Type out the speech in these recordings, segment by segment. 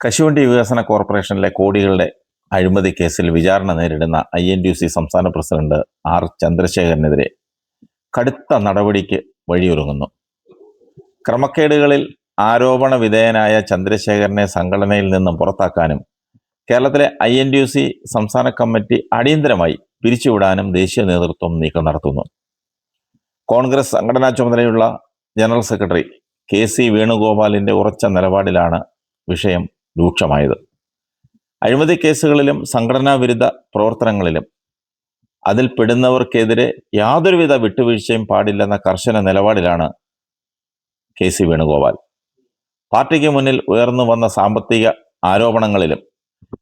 കശുവണ്ടി വികസന കോർപ്പറേഷനിലെ കോടികളുടെ അഴിമതി കേസിൽ വിചാരണ നേരിടുന്ന INTUC സംസ്ഥാന പ്രസിഡന്റ് R ചന്ദ്രശേഖരനെതിരെ കടുത്ത നടപടിക്ക് വഴിയൊരുങ്ങുന്നു. ക്രമക്കേടുകളിൽ ആരോപണ വിധേയനായ ചന്ദ്രശേഖരനെ സംഘടനയിൽ നിന്നും പുറത്താക്കാനും കേരളത്തിലെ INTUC സംസ്ഥാന കമ്മിറ്റി അടിയന്തരമായി പിരിച്ചുവിടാനും ദേശീയ നേതൃത്വം നീക്കം നടത്തുന്നു. കോൺഗ്രസ് സംഘടനാ ചുമതലയുള്ള ജനറൽ സെക്രട്ടറി KC വേണുഗോപാലിന്റെ ഉറച്ച നിലപാടിലാണ് വിഷയം രൂക്ഷമായത്. അഴിമതി കേസുകളിലും സംഘടനാ വിരുദ്ധ പ്രവർത്തനങ്ങളിലും അതിൽ പെടുന്നവർക്കെതിരെ യാതൊരുവിധ വിട്ടുവീഴ്ചയും പാടില്ലെന്ന കർശന നിലപാടിലാണ് KC വേണുഗോപാൽ. പാർട്ടിക്ക് മുന്നിൽ ഉയർന്നു വന്ന സാമ്പത്തിക ആരോപണങ്ങളിലും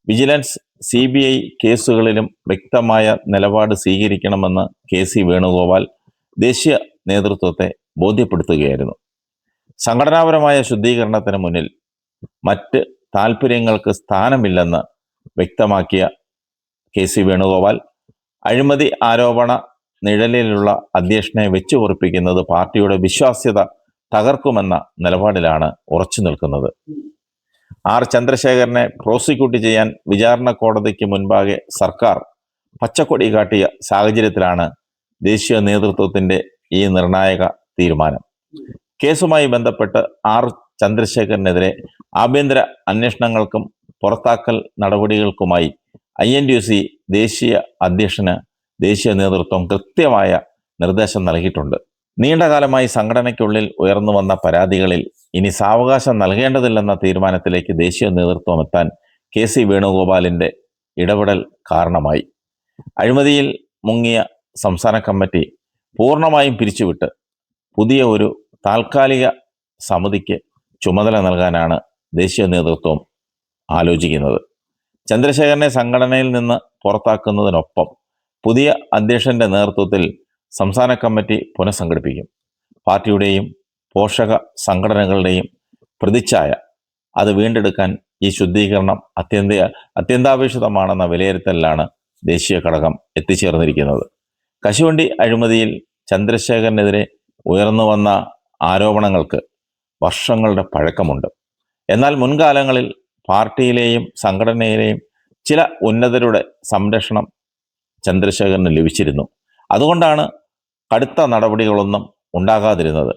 വിജിലൻസ് CBI കേസുകളിലും വ്യക്തമായ നിലപാട് സ്വീകരിക്കണമെന്ന് KC വേണുഗോപാൽ ദേശീയ നേതൃത്വത്തെ ബോധ്യപ്പെടുത്തുകയായിരുന്നു. സംഘടനാപരമായ ശുദ്ധീകരണത്തിന് മുന്നിൽ മറ്റ് താൽപ്പര്യങ്ങൾക്ക് സ്ഥാനമില്ലെന്ന് വ്യക്തമാക്കിയ KC വേണുഗോപാൽ അഴിമതി ആരോപണ നിഴലിലുള്ള അധ്യക്ഷനെ വെച്ചു പൊറിപ്പിക്കുന്നത് പാർട്ടിയുടെ വിശ്വാസ്യത തകർക്കുമെന്ന നിലപാടിലാണ് ഉറച്ചു നിൽക്കുന്നത്. R ചന്ദ്രശേഖരനെ പ്രോസിക്യൂട്ട് ചെയ്യാൻ വിചാരണ കോടതിക്ക് മുൻപാകെ സർക്കാർ പച്ചക്കൊടി കാട്ടിയ സാഹചര്യത്തിലാണ് ദേശീയ നേതൃത്വത്തിന്റെ ഈ നിർണായക തീരുമാനം. കേസുമായി ബന്ധപ്പെട്ട് R ചന്ദ്രശേഖരനെതിരെ ആഭ്യന്തര അന്വേഷണങ്ങൾക്കും പുറത്താക്കൽ നടപടികൾക്കുമായി INTUC ദേശീയ അധ്യക്ഷന് ദേശീയ നേതൃത്വം കൃത്യമായ നിർദ്ദേശം നൽകിയിട്ടുണ്ട്. നീണ്ടകാലമായി സംഘടനയ്ക്കുള്ളിൽ ഉയർന്നു വന്ന പരാതികളിൽ ഇനി സാവകാശം നൽകേണ്ടതില്ലെന്ന തീരുമാനത്തിലേക്ക് ദേശീയ നേതൃത്വം എത്താൻ KC വേണുഗോപാലിന്റെ ഇടപെടൽ കാരണമായി. അഴിമതിയിൽ മുങ്ങിയ സംസ്ഥാന കമ്മിറ്റി പൂർണ്ണമായും പിരിച്ചുവിട്ട് പുതിയ ഒരു താൽക്കാലിക സമിതിക്ക് ചുമതല നൽകാനാണ് ദേശീയ നേതൃത്വം ആലോചിക്കുന്നത്. ചന്ദ്രശേഖരനെ സംഘടനയിൽ നിന്ന് പുറത്താക്കുന്നതിനൊപ്പം പുതിയ അധ്യക്ഷന്റെ നേതൃത്വത്തിൽ സംസ്ഥാന കമ്മിറ്റി പുനഃസംഘടിപ്പിക്കും. പാർട്ടിയുടെയും പോഷക സംഘടനകളുടെയും പ്രതിച്ഛായ അത് വീണ്ടെടുക്കാൻ ഈ ശുദ്ധീകരണം അത്യന്താപേക്ഷിതമാണെന്ന വിലയിരുത്തലിലാണ് ദേശീയ ഘടകം എത്തിച്ചേർന്നിരിക്കുന്നത്. കശുവണ്ടി അഴിമതിയിൽ ചന്ദ്രശേഖരനെതിരെ ഉയർന്നു വന്ന ആരോപണങ്ങൾക്ക് വർഷങ്ങളുടെ പഴക്കമുണ്ട്. എന്നാൽ മുൻകാലങ്ങളിൽ പാർട്ടിയിലെയും സംഘടനയിലെയും ചില ഉന്നതരുടെ സംരക്ഷണം ചന്ദ്രശേഖരന് ലഭിച്ചിരുന്നു. അതുകൊണ്ടാണ് കടുത്ത നടപടികളൊന്നും ഉണ്ടാകാതിരുന്നത്.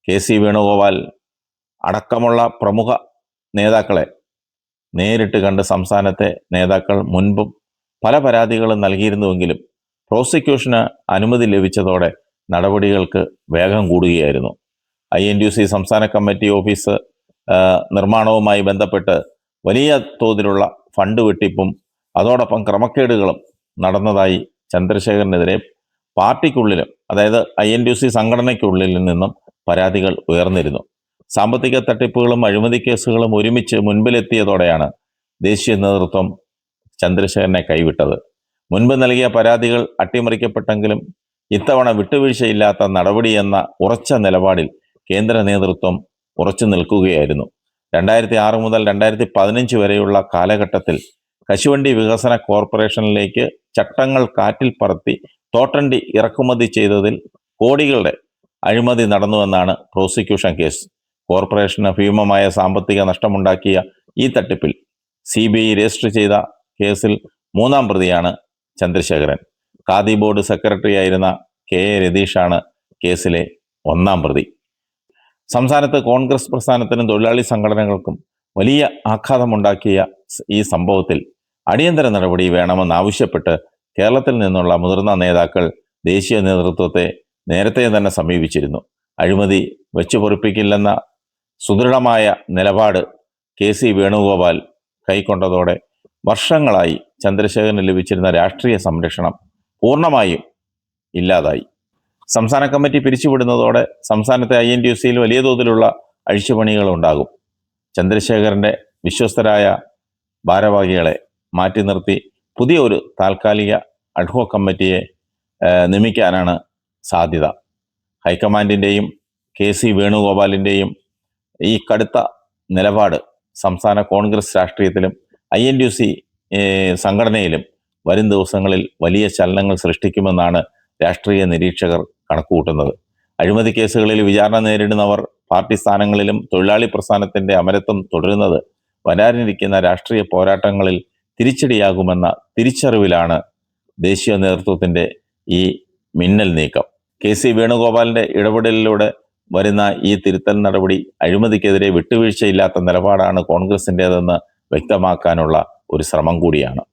KC വേണുഗോപാൽ അടക്കമുള്ള പ്രമുഖ നേതാക്കളെ നേരിട്ട് കണ്ട് സംസ്ഥാനത്തെ നേതാക്കൾ മുൻപും പല പരാതികളും നൽകിയിരുന്നുവെങ്കിലും പ്രോസിക്യൂഷന് അനുമതി ലഭിച്ചതോടെ നടപടികൾക്ക് വേഗം കൂടുകയായിരുന്നു. INTUC സംസ്ഥാന കമ്മിറ്റി ഓഫീസ് നിർമ്മാണവുമായി ബന്ധപ്പെട്ട് വലിയ തോതിലുള്ള ഫണ്ട് വെട്ടിപ്പും അതോടൊപ്പം ക്രമക്കേടുകളും നടന്നതായി ചന്ദ്രശേഖരനെതിരെ പാർട്ടിക്കുള്ളിലും അതായത് INTUC സംഘടനയ്ക്കുള്ളിൽ നിന്നും പരാതികൾ ഉയർന്നിരുന്നു. സാമ്പത്തിക തട്ടിപ്പുകളും അഴിമതി കേസുകളും ഒരുമിച്ച് മുൻപിലെത്തിയതോടെയാണ് ദേശീയ നേതൃത്വം ചന്ദ്രശേഖരനെ കൈവിട്ടത്. മുൻപ് നൽകിയ പരാതികൾ അട്ടിമറിക്കപ്പെട്ടെങ്കിലും ഇത്തവണ വിട്ടുവീഴ്ചയില്ലാത്ത നടപടിയെന്ന ഉറച്ച നിലപാടിൽ കേന്ദ്ര നേതൃത്വം ഉറച്ചു നിൽക്കുകയായിരുന്നു. 2006 മുതൽ 2015 വരെയുള്ള കാലഘട്ടത്തിൽ കശുവണ്ടി വികസന കോർപ്പറേഷനിലേക്ക് ചട്ടങ്ങൾ കാറ്റിൽ പറത്തി തോട്ടണ്ടി ഇറക്കുമതി ചെയ്തതിൽ കോടികളുടെ അഴിമതി നടന്നുവെന്നാണ് പ്രോസിക്യൂഷൻ കേസ്. കോർപ്പറേഷന് ഭീമമായ സാമ്പത്തിക നഷ്ടമുണ്ടാക്കിയ ഈ തട്ടിപ്പിൽ CBI രജിസ്റ്റർ ചെയ്ത കേസിൽ 3ാം പ്രതിയാണ് ചന്ദ്രശേഖരൻ. ഖാദി ബോർഡ് സെക്രട്ടറിയായിരുന്ന KA രതീഷാണ് കേസിലെ 1ാം പ്രതി. സംസ്ഥാനത്ത് കോൺഗ്രസ് പ്രസ്ഥാനത്തിനും തൊഴിലാളി സംഘടനകൾക്കും വലിയ ആഘാതമുണ്ടാക്കിയ ഈ സംഭവത്തിൽ അടിയന്തര നടപടി വേണമെന്നാവശ്യപ്പെട്ട് കേരളത്തിൽ നിന്നുള്ള മുതിർന്ന നേതാക്കൾ ദേശീയ നേതൃത്വത്തെ നേരത്തെ തന്നെ സമീപിച്ചിരുന്നു. അഴിമതി വെച്ചുപൊറിപ്പിക്കില്ലെന്ന സുദൃഢമായ നിലപാട് KC വേണുഗോപാൽ കൈക്കൊണ്ടതോടെ വർഷങ്ങളായി ചന്ദ്രശേഖരന് ലഭിച്ചിരുന്ന രാഷ്ട്രീയ സംരക്ഷണം പൂർണ്ണമായും ഇല്ലാതായി. സംസ്ഥാന കമ്മിറ്റി പിരിച്ചുവിടുന്നതോടെ സംസ്ഥാനത്തെ INTUCയിൽ വലിയ തോതിലുള്ള അഴിച്ചുപണികൾ ഉണ്ടാകും. ചന്ദ്രശേഖരൻ്റെ വിശ്വസ്തരായ ഭാരവാഹികളെ മാറ്റി നിർത്തി പുതിയ ഒരു താൽക്കാലിക അഡ്ഹോക് കമ്മിറ്റിയെ നിയമിക്കാനാണ് സാധ്യത. ഹൈക്കമാൻഡിൻ്റെയും KC വേണുഗോപാലിൻ്റെയും ഈ കടുത്ത നിലപാട് സംസ്ഥാന കോൺഗ്രസ് രാഷ്ട്രീയത്തിലും INTUC സംഘടനയിലും വരും ദിവസങ്ങളിൽ വലിയ ചലനങ്ങൾ സൃഷ്ടിക്കുമെന്നാണ് രാഷ്ട്രീയ നിരീക്ഷകർ കണക്കുകൂട്ടുന്നത്. അഴിമതി കേസുകളിൽ വിചാരണ നേരിടുന്നവർ പാർട്ടി സ്ഥാനങ്ങളിലും തൊഴിലാളി പ്രസ്ഥാനത്തിന്റെ അമരത്വം തുടരുന്നത് വരാനിരിക്കുന്ന രാഷ്ട്രീയ പോരാട്ടങ്ങളിൽ തിരിച്ചടിയാകുമെന്ന തിരിച്ചറിവിലാണ് ദേശീയ നേതൃത്വത്തിൻ്റെ ഈ മിന്നൽ നീക്കം. കെ.സി. വേണുഗോപാലിൻ്റെ ഇടപെടലിലൂടെ വരുന്ന ഈ തിരുത്തൽ നടപടി അഴിമതിക്കെതിരെ വിട്ടുവീഴ്ചയില്ലാത്ത നിലപാടാണ് കോൺഗ്രസിൻ്റേതെന്ന് വ്യക്തമാക്കാനുള്ള ഒരു ശ്രമം കൂടിയാണ്.